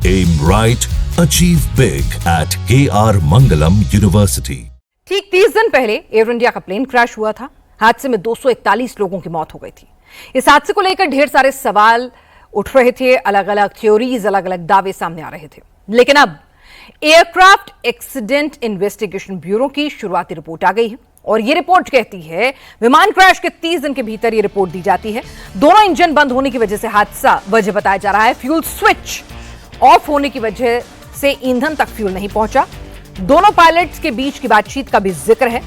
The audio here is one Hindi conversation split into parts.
Aim right, achieve big at KR Mangalam University. ठीक 30 दिन पहले एयर इंडिया का प्लेन क्रैश हुआ था। हादसे में 241 लोगों की मौत हो गई थी। इस हादसे को लेकर ढेर सारे सवाल उठ रहे थे, अलग अलग थ्योरीज, अलग अलग दावे सामने आ रहे थे। लेकिन अब एयरक्राफ्ट एक्सीडेंट इन्वेस्टिगेशन ब्यूरो की शुरुआती रिपोर्ट आ गई है और ये रिपोर्ट कहती है विमान क्रैश के 30 दिन के भीतर ये रिपोर्ट दी जाती है। दोनों इंजन बंद होने की वजह से हादसा वजह बताया जा रहा है। फ्यूल स्विच ऑफ होने की वजह से ईंधन तक फ्यूल नहीं पहुंचा। दोनों पायलट्स के बीच की बातचीत का भी जिक्र है।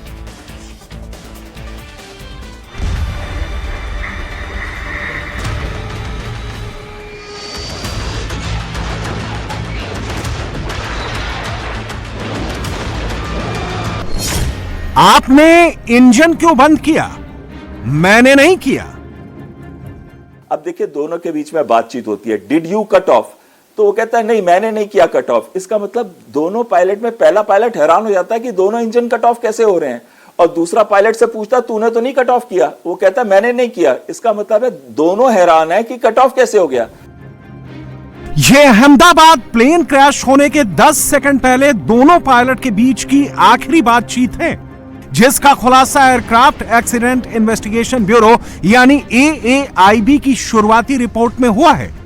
आपने इंजन क्यों बंद किया? मैंने नहीं किया। अब देखिए, दोनों के बीच में बातचीत होती है, डिड यू कट ऑफ? तो वो कहता है नहीं, मैंने नहीं किया कट ऑफ। इसका मतलब दोनों पायलट में पहला पायलट हैरान हो जाता है कि दोनों इंजन कट ऑफ कैसे हो रहे हैं, और दूसरा पायलट से पूछता तूने तो नहीं कट ऑफ किया? वो कहता है मैंने नहीं किया। इसका मतलब है दोनों हैरान है कि कट ऑफ कैसे हो गया। यह अहमदाबाद प्लेन क्रैश होने के 10 सेकंड पहले दोनों पायलट के बीच की आखिरी बातचीत है, जिसका खुलासा एयरक्राफ्ट एक्सीडेंट इन्वेस्टिगेशन ब्यूरो यानी AAIB की शुरुआती रिपोर्ट में हुआ है।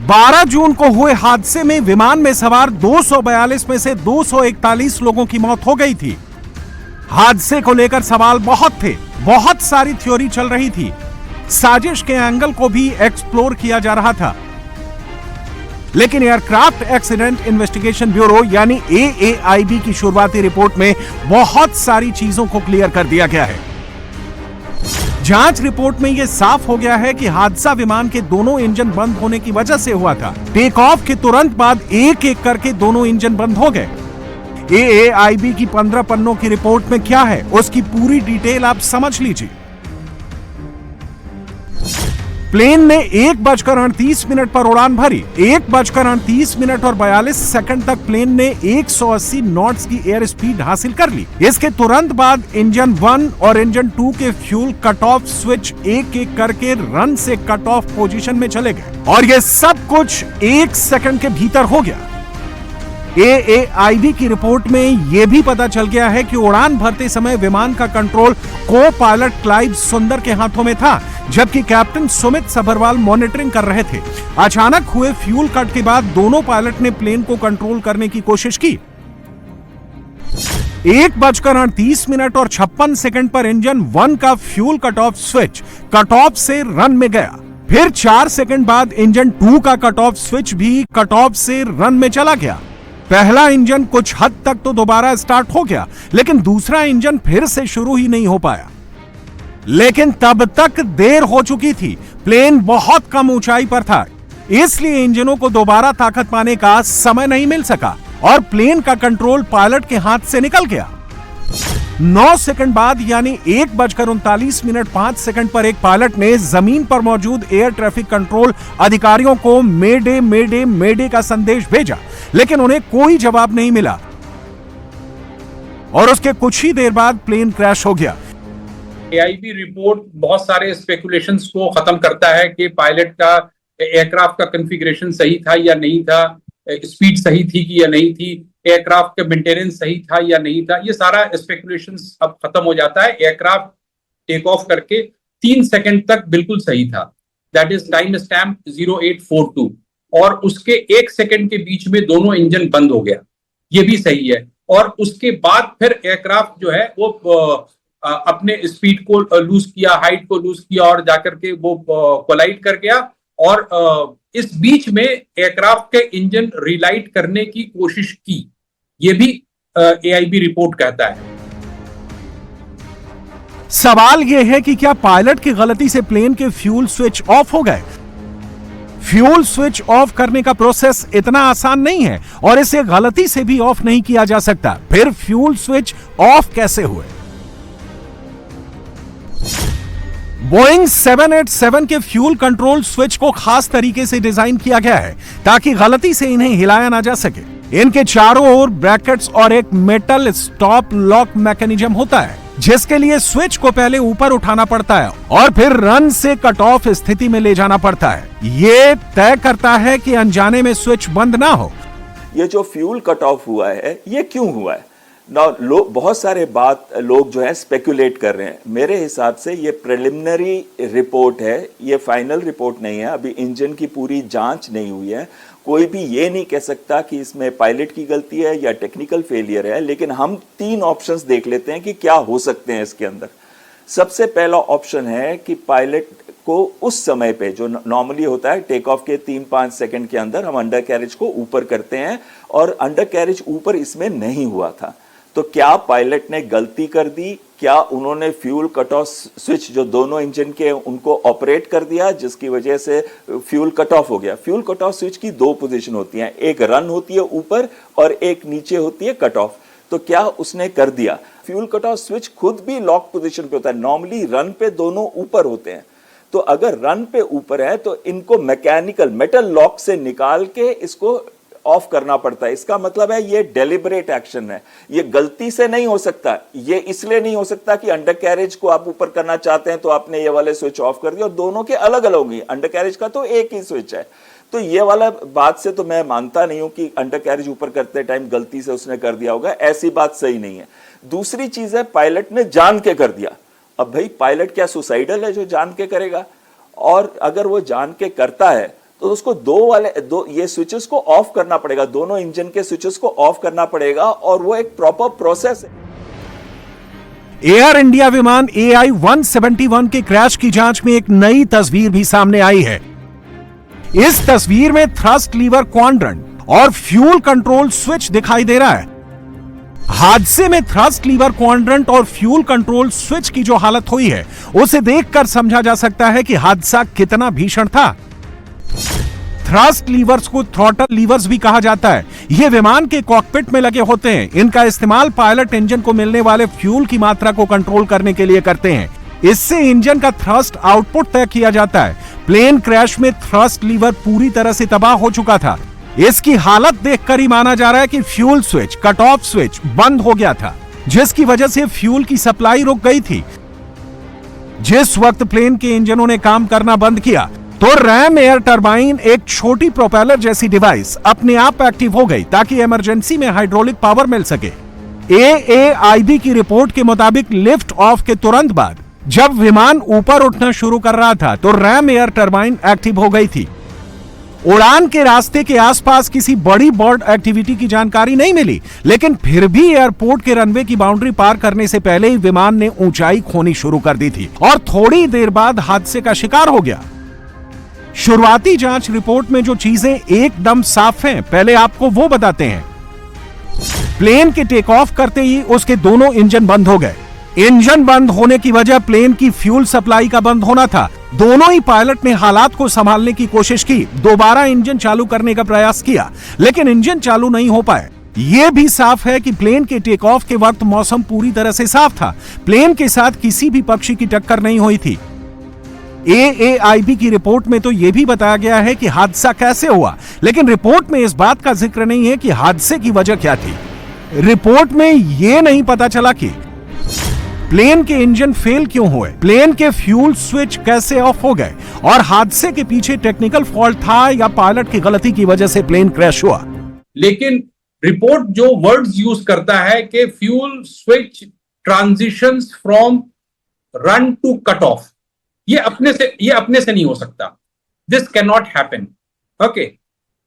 12 जून को हुए हादसे में विमान में सवार 242 में से 241 लोगों की मौत हो गई थी। हादसे को लेकर सवाल बहुत थे, बहुत सारी थ्योरी चल रही थी, साजिश के एंगल को भी एक्सप्लोर किया जा रहा था। लेकिन एयरक्राफ्ट एक्सीडेंट इन्वेस्टिगेशन ब्यूरो यानी AAIB की शुरुआती रिपोर्ट में बहुत सारी चीजों को क्लियर कर दिया गया है। जांच रिपोर्ट में यह साफ हो गया है कि हादसा विमान के दोनों इंजन बंद होने की वजह से हुआ था। टेक ऑफ के तुरंत बाद एक एक करके दोनों इंजन बंद हो गए। AAIB की 15 पन्नों की रिपोर्ट में क्या है, उसकी पूरी डिटेल आप समझ लीजिए। प्लेन ने 1:38 पर उड़ान भरी। 1:38 और 42 सेकंड तक प्लेन ने 180 नॉट्स की एयर स्पीड हासिल कर ली। इसके तुरंत बाद इंजन 1 और इंजन 2 के फ्यूल कट ऑफ स्विच एक एक करके रन से कट ऑफ पोजीशन में चले गए और यह सब कुछ 1 सेकंड के भीतर हो गया। AAIB की रिपोर्ट में यह भी पता चल गया है कि उड़ान भरते समय विमान का कंट्रोल को पायलट क्लाइव सुंदर के हाथों में था, जबकि कैप्टन सुमित सभरवाल मॉनिटरिंग कर रहे थे। अचानक हुए फ्यूल कट के बाद दोनों पायलट ने प्लेन को कंट्रोल करने की कोशिश की। 1:38 और 56 सेकंड पर इंजन 1 का fuel cut off switch cut off से रन में गया। फिर 4 सेकंड बाद इंजन 2 का कट ऑफ स्विच भी कट ऑफ से रन में चला गया। पहला इंजन कुछ हद तक तो दोबारा स्टार्ट हो गया, लेकिन दूसरा इंजन फिर से शुरू ही नहीं हो पाया। लेकिन तब तक देर हो चुकी थी, प्लेन बहुत कम ऊंचाई पर था, इसलिए इंजनों को दोबारा ताकत पाने का समय नहीं मिल सका और प्लेन का कंट्रोल पायलट के हाथ से निकल गया। 9 सेकंड बाद यानी 1:39 पर एक पायलट ने जमीन पर मौजूद एयर ट्रैफिक कंट्रोल अधिकारियों को मेडे मेडे मेडे का संदेश भेजा, लेकिन उन्हें कोई जवाब नहीं मिला और उसके कुछ ही देर बाद प्लेन क्रैश हो गया। AIB रिपोर्ट बहुत सारे स्पेकुलेशंस को खत्म करता है कि पायलट का एयरक्राफ्ट का कॉन्फ़िगरेशन सही था या नहीं था, स्पीड सही थी कि या नहीं थी, एयरक्राफ्ट का मेंटेनेंस सही था या नहीं था। ये सारा स्पेकुलेशंस अब खत्म हो जाता है। एयरक्राफ्ट टेक ऑफ करके 3 सेकंड तक बिल्कुल सही था, दैट इज टाइम स्टैम्प 0842, और उसके 1 सेकंड के बीच में दोनों इंजन बंद हो गया, ये भी सही है। और उसके बाद फिर एयरक्राफ्ट जो है वो अपने स्पीड को लूज किया, हाइट को लूज किया और जाकर के वो कोलाइड कर गया, और इस बीच में एयरक्राफ्ट के इंजन रिलाइट करने की कोशिश की, ये भी AIB रिपोर्ट कहता है। सवाल यह है कि क्या पायलट की गलती से प्लेन के फ्यूल स्विच ऑफ हो गए? फ्यूल स्विच ऑफ करने का प्रोसेस इतना आसान नहीं है और इसे गलती से भी ऑफ नहीं किया जा सकता। फिर फ्यूल स्विच ऑफ कैसे हुए? बोइंग 787 के फ्यूल कंट्रोल स्विच को खास तरीके से डिजाइन किया गया है ताकि गलती से इन्हें हिलाया ना जा सके। इनके चारों ओर ब्रैकेट्स और एक मेटल स्टॉप लॉक मैकेनिज्म होता है। जिसके लिए स्विच को पहले ऊपर उठाना पड़ता है और फिर रन से कट ऑफ स्थिति में ले जाना पड़ता है। ये तय करता है कि अनजाने में स्विच बंद ना हो। ये जो फ्यूल कट ऑफ हुआ है, ये क्यों हुआ है? बहुत सारे लोग जो है स्पेकुलेट कर रहे हैं। मेरे हिसाब से ये प्रिलिमिनरी रिपोर्ट है, ये फाइनल रिपोर्ट नहीं है। अभी इंजन की पूरी जांच नहीं हुई है। कोई भी ये नहीं कह सकता कि इसमें पायलट की गलती है या टेक्निकल फेलियर है, लेकिन हम 3 ऑप्शंस देख लेते हैं कि क्या हो सकते हैं इसके अंदर। सबसे पहला ऑप्शन है कि पायलट को उस समय पे, जो नॉर्मली होता है टेक ऑफ के 3-5 सेकंड के अंदर, हम अंडर कैरेज को ऊपर करते हैं और अंडर कैरेज ऊपर इसमें नहीं हुआ था। तो क्या पायलट ने गलती कर दी? क्या उन्होंने फ्यूल कट ऑफ स्विच जो दोनों इंजन के उनको ऑपरेट कर दिया, जिसकी वजह से फ्यूल कट ऑफ हो गया? फ्यूल कट ऑफ स्विच की 2 पोजीशन होती हैं, एक रन होती है ऊपर और एक नीचे होती है कट ऑफ। तो क्या उसने कर दिया? फ्यूल कट ऑफ स्विच खुद भी लॉक पोजीशन पे होता है। नॉर्मली रन पे दोनों ऊपर होते हैं, तो अगर रन पे ऊपर है तो इनको मैकेनिकल मेटल लॉक से निकाल के इसको ऑफ करना पड़ता है। इसका मतलब है ये डेलिबरेट एक्शन है, ये गलती से नहीं हो सकता। ये इसलिए नहीं हो सकता कि अंडर कैरेज को आप ऊपर करना चाहते हैं तो आपने ये वाले स्विच ऑफ कर दिया, और दोनों के अलग अलग होंगी। अंडर कैरेज का तो एक ही स्विच है। तो ये वाला बात से तो मैं मानता नहीं हूं कि अंडर कैरेज ऊपर करते टाइम गलती से उसने कर दिया होगा, ऐसी बात सही नहीं है। दूसरी चीज है, पायलट ने जान के कर दिया। अब भाई पायलट क्या सुसाइडल है जो जान के करेगा? और अगर वो जान के करता है तो उसको दो ये स्विचेस को ऑफ करना पड़ेगा, दोनों इंजन के स्विचेस को ऑफ करना पड़ेगा, और वो एक प्रॉपर प्रोसेस है। एयर इंडिया विमान AI-171 के क्रैश की जांच में एक नई तस्वीर भी सामने आई है। इस तस्वीर में थ्रस्ट लीवर क्वाड्रेंट और फ्यूल कंट्रोल स्विच दिखाई दे रहा है। हादसे में थ्रस्ट लीवर क्वाड्रेंट और फ्यूल कंट्रोल स्विच की जो हालत हुई है, उसे देखकर समझा जा सकता है कि हादसा कितना भीषण था। थ्रस्ट लीवर्स को थ्रॉटल लीवर्स भी कहा जाता है। ये विमान के कॉकपिट में लगे होते हैं। इनका इस्तेमाल पायलट इंजन को मिलने वाले फ्यूल की मात्रा को कंट्रोल करने के लिए करते हैं। इससे इंजन का थ्रस्ट आउटपुट तय किया जाता है। प्लेन क्रैश में थ्रस्ट लीवर पूरी तरह से तबाह हो चुका था। इसकी हालत देखकर ही माना जा रहा है कि fuel switch, cut off switch बंद हो गया था, जिसकी वजह से फ्यूल की सप्लाई रुक गई थी। जिस वक्त प्लेन के इंजनों ने काम करना बंद किया तो रैम एयर टरबाइन, एक छोटी प्रोपेलर जैसी डिवाइस, अपने आप एक्टिव हो गई ताकि इमरजेंसी में हाइड्रोलिक पावर मिल सके। AAIB की रिपोर्ट के मुताबिक लिफ्ट ऑफ के तुरंत बाद जब विमान ऊपर उठना शुरू कर रहा था तो रैम एयर टरबाइन एक्टिव हो गई थी। उड़ान के रास्ते के आसपास किसी बड़ी बर्ड एक्टिविटी की जानकारी नहीं मिली, लेकिन फिर भी एयरपोर्ट के रनवे की बाउंड्री पार करने से पहले ही विमान ने ऊंचाई खोनी शुरू कर दी थी और थोड़ी देर बाद हादसे का शिकार हो गया। शुरुआती जांच रिपोर्ट में जो चीजें एकदम साफ हैं, पहले आपको वो बताते हैं। प्लेन के टेक ऑफ करते ही उसके दोनों इंजन बंद हो गए। इंजन बंद होने की वजह प्लेन की फ्यूल सप्लाई का बंद होना था। दोनों ही पायलट ने हालात को संभालने की कोशिश की, दोबारा इंजन चालू करने का प्रयास किया, लेकिन इंजन चालू नहीं हो पाए। यह भी साफ है कि प्लेन के टेक ऑफ के वक्त मौसम पूरी तरह से साफ था। प्लेन के साथ किसी भी पक्षी की टक्कर नहीं हुई थी। AAIB की रिपोर्ट में तो यह भी बताया गया है कि हादसा कैसे हुआ, लेकिन रिपोर्ट में इस बात का जिक्र नहीं है कि हादसे की वजह क्या थी। रिपोर्ट में यह नहीं पता चला कि प्लेन के इंजन फेल क्यों हुए, प्लेन के फ्यूल स्विच कैसे ऑफ हो गए, और हादसे के पीछे टेक्निकल फॉल्ट था या पायलट की गलती की वजह से प्लेन क्रैश हुआ। लेकिन रिपोर्ट जो वर्ड्स यूज करता है कि fuel switch transitions from run to cut off, ये अपने से नहीं हो सकता। This can not happen. Okay,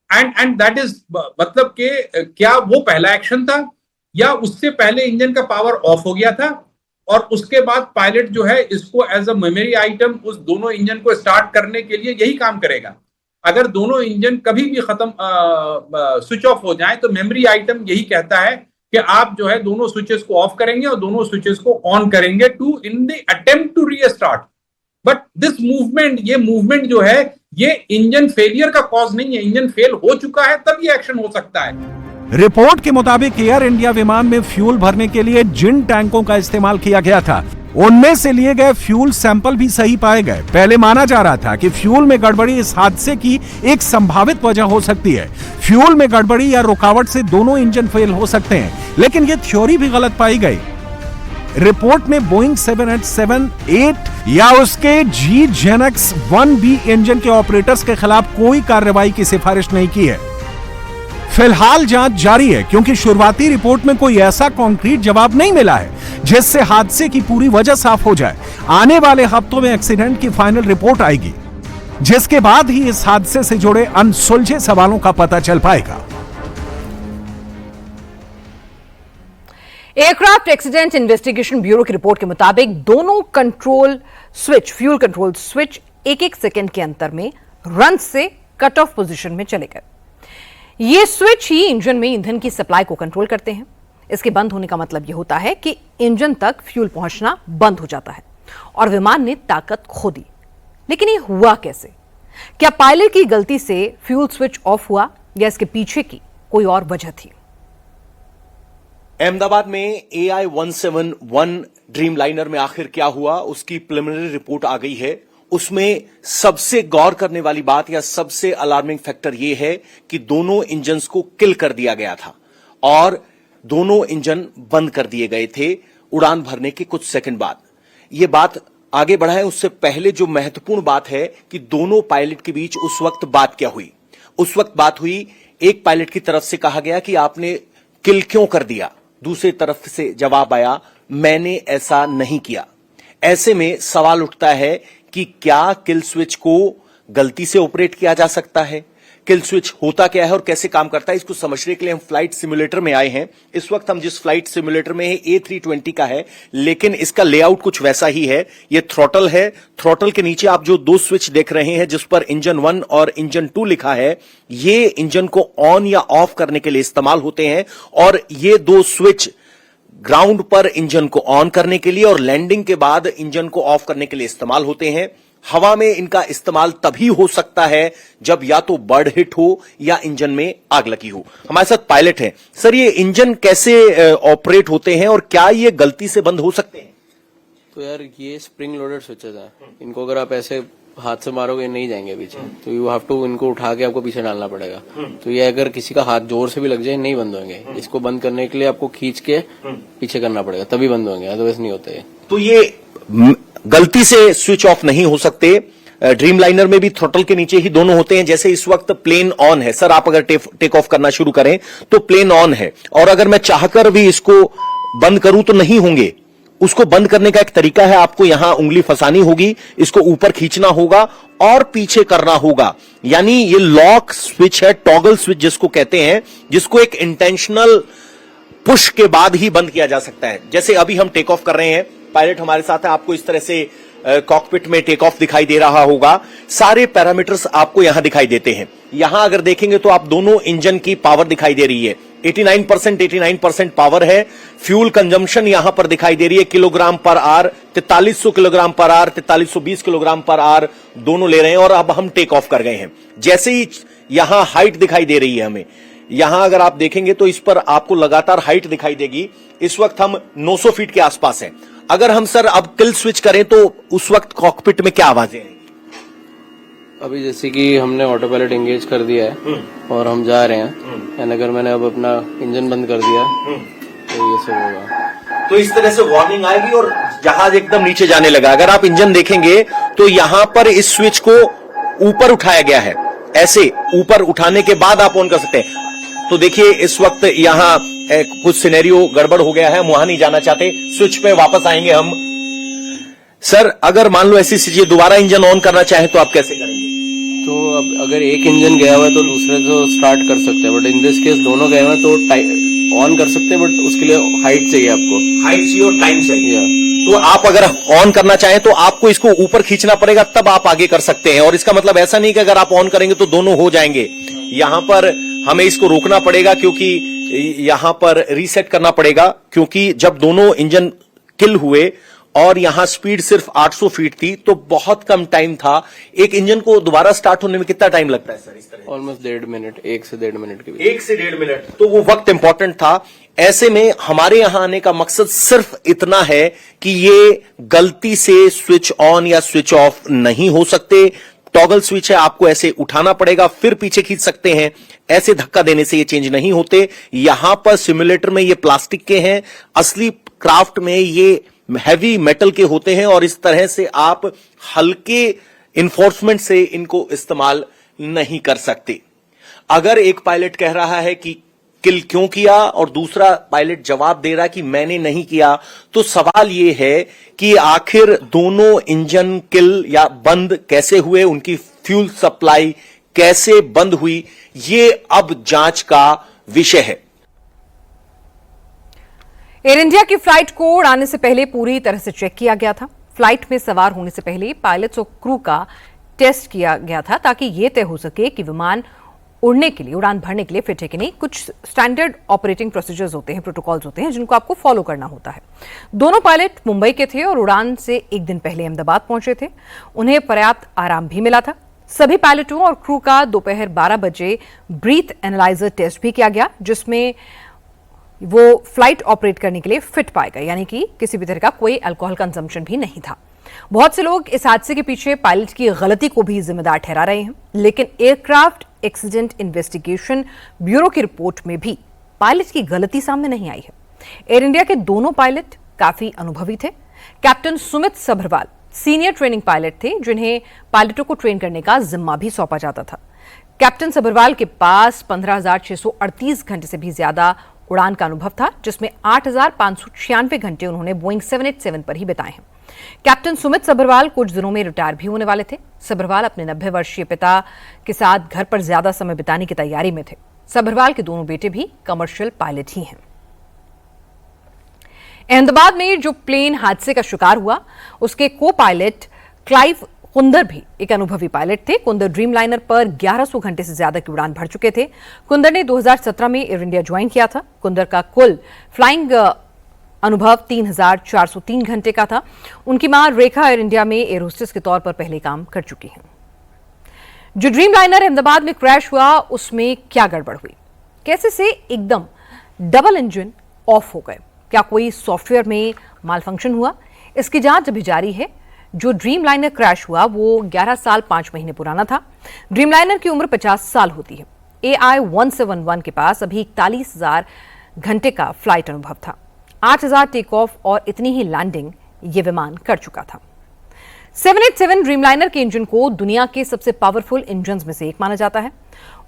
and that is, मतलब कि क्या वो पहला एक्शन था या उससे पहले इंजन का पावर ऑफ हो गया था और उसके बाद पायलट जो है इसको एज अ मेमोरी आइटम उस दोनों इंजन को स्टार्ट करने के लिए यही काम करेगा। अगर दोनों इंजन कभी भी खत्म स्विच ऑफ हो जाए तो मेमोरी आइटम यही कहता है कि आप जो है दोनों स्विचेस को ऑफ करेंगे और दोनों स्विचेस को ऑन करेंगे to in the attempt to restart. But this movement, ये मूवमेंट जो है ये इंजन फेलियर का कॉज नहीं है। इंजन फेल हो चुका है तब ये एक्शन हो सकता है। रिपोर्ट के मुताबिक एयर इंडिया विमान में फ्यूल भरने के लिए जिन टैंकों का इस्तेमाल किया गया था उनमें से लिए गए फ्यूल सैंपल भी सही पाए गए। पहले माना जा रहा था कि फ्यूल में गड़बड़ी इस हादसे की एक संभावित वजह हो सकती है। फ्यूल में गड़बड़ी या रुकावट से दोनों इंजन फेल हो सकते हैं, लेकिन यह थ्योरी भी गलत पाई गई। रिपोर्ट में बोइंग 787-8 या उसके G-Genex 1B इंजन के ऑपरेटर्स के खिलाफ कोई कार्रवाई की सिफारिश नहीं की है। फिलहाल जांच जारी है क्योंकि शुरुआती रिपोर्ट में कोई ऐसा कॉन्क्रीट जवाब नहीं मिला है जिससे हादसे की पूरी वजह साफ हो जाए। आने वाले हफ्तों में एक्सीडेंट की फाइनल रिपोर्ट आएगी, जिसके बाद ही इस हादसे से जुड़े अनसुलझे सवालों का पता चल पाएगा। एयरक्राफ्ट एक्सीडेंट इन्वेस्टिगेशन ब्यूरो की रिपोर्ट के मुताबिक दोनों फ्यूल कंट्रोल स्विच 1-1 सेकेंड के अंतर में रन से कट ऑफ पोजीशन में चले गए। ये स्विच ही इंजन में ईंधन की सप्लाई को कंट्रोल करते हैं। इसके बंद होने का मतलब यह होता है कि इंजन तक फ्यूल पहुंचना बंद हो जाता है और विमान ने ताकत खो दी। लेकिन ये हुआ कैसे? क्या पायलट की गलती से फ्यूल स्विच ऑफ हुआ या इसके पीछे की कोई और वजह थी? अहमदाबाद में AI-171 ड्रीमलाइनर में आखिर क्या हुआ, उसकी प्रिलिमिनरी रिपोर्ट आ गई है। उसमें सबसे गौर करने वाली बात या सबसे अलार्मिंग फैक्टर यह है कि दोनों इंजन्स को किल कर दिया गया था और दोनों इंजन बंद कर दिए गए थे उड़ान भरने के कुछ सेकंड बाद। यह बात आगे बढ़ाए उससे पहले जो महत्वपूर्ण बात है कि दोनों पायलट के बीच उस वक्त बात क्या हुई। उस वक्त बात हुई, एक पायलट की तरफ से कहा गया कि आपने किल क्यों कर दिया, दूसरी तरफ से जवाब आया मैंने ऐसा नहीं किया। ऐसे में सवाल उठता है कि क्या किल स्विच को गलती से ऑपरेट किया जा सकता है? किल स्विच होता क्या है और कैसे काम करता है, इसको समझने के लिए हम फ्लाइट सिमुलेटर में आए हैं। इस वक्त हम जिस फ्लाइट सिमुलेटर में है A320 का है, लेकिन इसका लेआउट कुछ वैसा ही है। यह थ्रॉटल है, थ्रॉटल के नीचे आप जो दो स्विच देख रहे हैं जिस पर इंजन 1 और इंजन 2 लिखा है, ये इंजन को ऑन या ऑफ करने के लिए इस्तेमाल होते हैं और ये दो स्विच ग्राउंड पर इंजन को ऑन करने के लिए और लैंडिंग के बाद इंजन को ऑफ करने के लिए इस्तेमाल होते हैं। हवा में इनका इस्तेमाल तभी हो सकता है जब या तो बर्ड हिट हो या इंजन में आग लगी हो। हमारे साथ पायलट हैं। सर, ये इंजन कैसे ऑपरेट होते हैं और क्या ये गलती से बंद हो सकते हैं? तो यार ये स्प्रिंग लोडेड स्विचेस है, इनको अगर आप ऐसे हाथ से मारोगे नहीं जाएंगे पीछे, तो यू हैव टू इनको उठा के आपको पीछे डालना पड़ेगा। तो ये अगर किसी का हाथ जोर से भी लग जाए नहीं बंद होंगे। इसको बंद करने के लिए आपको खींच के पीछे करना पड़ेगा तभी बंद होंगे, अदरवाइज नहीं होते। तो ये गलती से स्विच ऑफ नहीं हो सकते। ड्रीमलाइनर में भी थ्रॉटल के नीचे ही दोनों होते हैं। जैसे इस वक्त प्लेन ऑन है, सर आप अगर टेक ऑफ करना शुरू करें तो प्लेन ऑन है और अगर मैं चाहकर भी इसको बंद करूं तो नहीं होंगे। उसको बंद करने का एक तरीका है, आपको यहां उंगली फंसानी होगी, इसको ऊपर खींचना होगा और पीछे करना होगा। यानी ये लॉक स्विच है, टॉगल स्विच जिसको कहते हैं, जिसको एक इंटेंशनल पुश के बाद ही बंद किया जा सकता है। जैसे अभी हम टेक ऑफ कर रहे हैं, पायलट हमारे साथ है, आपको इस तरह से कॉकपिट में टेक ऑफ दिखाई दे रहा होगा। सारे पैरामीटर्स आपको यहां दिखाई देते हैं। यहां अगर देखेंगे तो आप दोनों इंजन की पावर दिखाई दे रही है, 89% पावर है। फ्यूल कंजम्पशन यहां पर दिखाई दे रही है kilogram per hour, 4300 kilogram per hour, 4320 kilogram per hour दोनों ले रहे हैं और अब हम टेक ऑफ कर गए हैं। जैसे ही यहां हाइट दिखाई दे रही है हमें, यहां अगर आप देखेंगे तो इस पर आपको लगातार हाइट दिखाई देगी। इस वक्त हम 900 फीट के आसपास हैं। अगर हम सर अब किल स्विच करें तो उस वक्त कॉकपिट में क्या आवाजें हैं? अभी जैसे कि हमने ऑटो पायलट एंगेज कर दिया है और हम जा रहे हैं, एंड अगर मैंने अब अपना इंजन बंद कर दिया तो ये सब होगा। तो इस तरह से वार्निंग आएगी और जहाज एकदम नीचे जाने लगा। अगर आप इंजन देखेंगे तो यहां पर इस स्विच को ऊपर उठाया गया है, ऐसे ऊपर उठाने के बाद आप ऑन कर सकते हैं। तो देखिए इस वक्त यहां कुछ सिनेरियो गड़बड़ हो गया है, हम वहां नहीं जाना चाहते, स्विच पे वापस आएंगे हम। सर अगर मान लो ऐसी चीजें दोबारा इंजन ऑन करना चाहे तो आप कैसे करेंगे? तो अब अगर एक इंजन गया हुआ है तो दूसरे तो स्टार्ट कर सकते हैं, बट इन दिस केस दोनों गए हुए हैं तो ऑन कर सकते हैं, बट उसके लिए हाइट चाहिए, आपको हाइट चाहिए और टाइम चाहिए। तो आप अगर ऑन करना चाहें तो आपको इसको ऊपर खींचना पड़ेगा, तब आप आगे कर सकते हैं। और इसका मतलब ऐसा नहीं कि अगर आप ऑन करेंगे तो दोनों हो जाएंगे। यहां पर हमें इसको रोकना पड़ेगा क्योंकि यहां पर रीसेट करना पड़ेगा, क्योंकि जब दोनों इंजन किल हुए और यहां स्पीड सिर्फ 800 फीट थी तो बहुत कम टाइम था। एक इंजन को दोबारा स्टार्ट होने में कितना टाइम लगता है सर इस तरह? ऑलमोस्ट 1.5 मिनट, 1 से 1.5 मिनट के बीच। 1 से 1.5 मिनट, तो वो वक्त इंपॉर्टेंट था। ऐसे में हमारे यहां आने का मकसद सिर्फ इतना है कि ये गलती से स्विच ऑन या स्विच ऑफ नहीं हो सकते। टॉगल स्विच है, आपको ऐसे उठाना पड़ेगा फिर पीछे खींच सकते हैं। ऐसे धक्का देने से ये चेंज नहीं होते। यहां पर सिमुलेटर में ये प्लास्टिक के हैं, असली क्राफ्ट में ये हैवी मेटल के होते हैं और इस तरह से आप हल्के इन्फोर्समेंट से इनको इस्तेमाल नहीं कर सकते। अगर एक पायलट कह रहा है कि किल क्यों किया और दूसरा पायलट जवाब दे रहा कि मैंने नहीं किया, तो सवाल यह है कि आखिर दोनों इंजन किल या बंद कैसे हुए, उनकी फ्यूल सप्लाई कैसे बंद हुई, ये अब जांच का विषय है। एयर इंडिया की फ्लाइट को उड़ाने से पहले पूरी तरह से चेक किया गया था। फ्लाइट में सवार होने से पहले पायलट्स और क्रू का टेस्ट किया गया था ताकि यह तय हो सके कि विमान उड़ने के लिए, उड़ान भरने के लिए फिट है कि नहीं। कुछ स्टैंडर्ड ऑपरेटिंग प्रोसीजर्स होते हैं, प्रोटोकॉल्स होते हैं जिनको आपको फॉलो करना होता है। दोनों पायलट मुंबई के थे और उड़ान से एक दिन पहले अहमदाबाद पहुंचे थे। उन्हें पर्याप्त आराम भी मिला था। सभी पायलटों और क्रू का दोपहर 12 बजे ब्रीथ एनालाइजर टेस्ट भी किया गया, जिसमें वो फ्लाइट ऑपरेट करने के लिए फिट पाए गए, यानी कि किसी भी तरह का कोई अल्कोहल कंजम्पशन भी नहीं था। बहुत से लोग इस हादसे के पीछे पायलट की गलती को भी जिम्मेदार ठहरा रहे हैं, लेकिन एयरक्राफ्ट एक्सीडेंट इन्वेस्टिगेशन ब्यूरो की रिपोर्ट में भी पायलट की गलती सामने नहीं आई है। एयर इंडिया के दोनों पायलट काफी अनुभवी थे। Captain Sumit Sabharwal senior training pilot थे, जिन्हें पायलटों को ट्रेन करने का जिम्मा भी सौंपा जाता था। कैप्टन सभरवाल के पास 15,638 घंटे से भी ज्यादा उड़ान का अनुभव था, जिसमें 8,596 घंटे उन्होंने बोइंग 787 पर ही बिताए हैं। कैप्टन सुमित सभरवाल कुछ दिनों में रिटायर भी होने वाले थे। सभरवाल अपने 90 वर्षीय पिता के साथ घर पर ज्यादा समय बिताने की तैयारी में थे। सभरवाल के दोनों बेटे भी कमर्शियल पायलट ही हैं। अहमदाबाद में जो प्लेन हादसे का शिकार हुआ, उसके को पायलट क्लाइव कुंदर भी एक अनुभवी पायलट थे। कुंदर ड्रीम लाइनर पर 1100 घंटे से ज्यादा की उड़ान भर चुके थे। कुंदर ने 2017 में एयर इंडिया ज्वाइन किया था। कुंदर का कुल फ्लाइंग अनुभव 3,403 घंटे का था। उनकी मां रेखा एयर इंडिया में एयर होस्टेस के तौर पर पहले काम कर चुकी हैं। जो ड्रीम लाइनर अहमदाबाद में क्रैश हुआ, उसमें क्या गड़बड़ हुई? कैसे से एकदम डबल इंजन ऑफ हो गए? क्या कोई सॉफ्टवेयर में मालफंक्शन हुआ? इसकी जांच अभी जारी है। जो ड्रीम लाइनर क्रैश हुआ वो 11 साल 5 महीने पुराना था। ड्रीम लाइनर की उम्र 50 साल होती है। AI-171 के पास अभी 41,000 घंटे का फ्लाइट अनुभव था। 8,000 टेक ऑफ और इतनी ही लैंडिंग ये विमान कर चुका था। 787 ड्रीमलाइनर के इंजन को दुनिया के सबसे पावरफुल इंजन्स में से एक माना जाता है।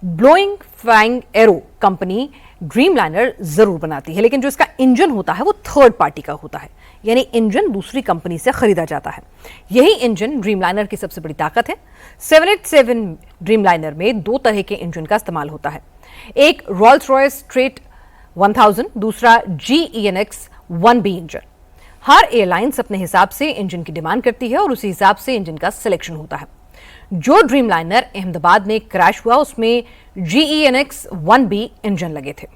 Boeing flying arrow company Dreamliner जरूर बनाती है, लेकिन जो इसका इंजन होता है वो थर्ड पार्टी का होता है, यानी इंजन दूसरी कंपनी से खरीदा जाता है। यही इंजन ड्रीमलाइनर की सबसे बड़ी ताकत है। 787 ड्रीमलाइनर में 2 तरह के इंजन का इस्तेमाल होता है। एक रॉल्स रॉयस स्ट्रेट 1000, दूसरा GEnx 1B इंजन। हर एयरलाइंस अपने हिसाब से इंजन की डिमांड करती है और उसी हिसाब से इंजन का सिलेक्शन होता है। जो ड्रीमलाइनर अहमदाबाद में क्रैश हुआ उसमें GEnx 1B इंजन लगे थे।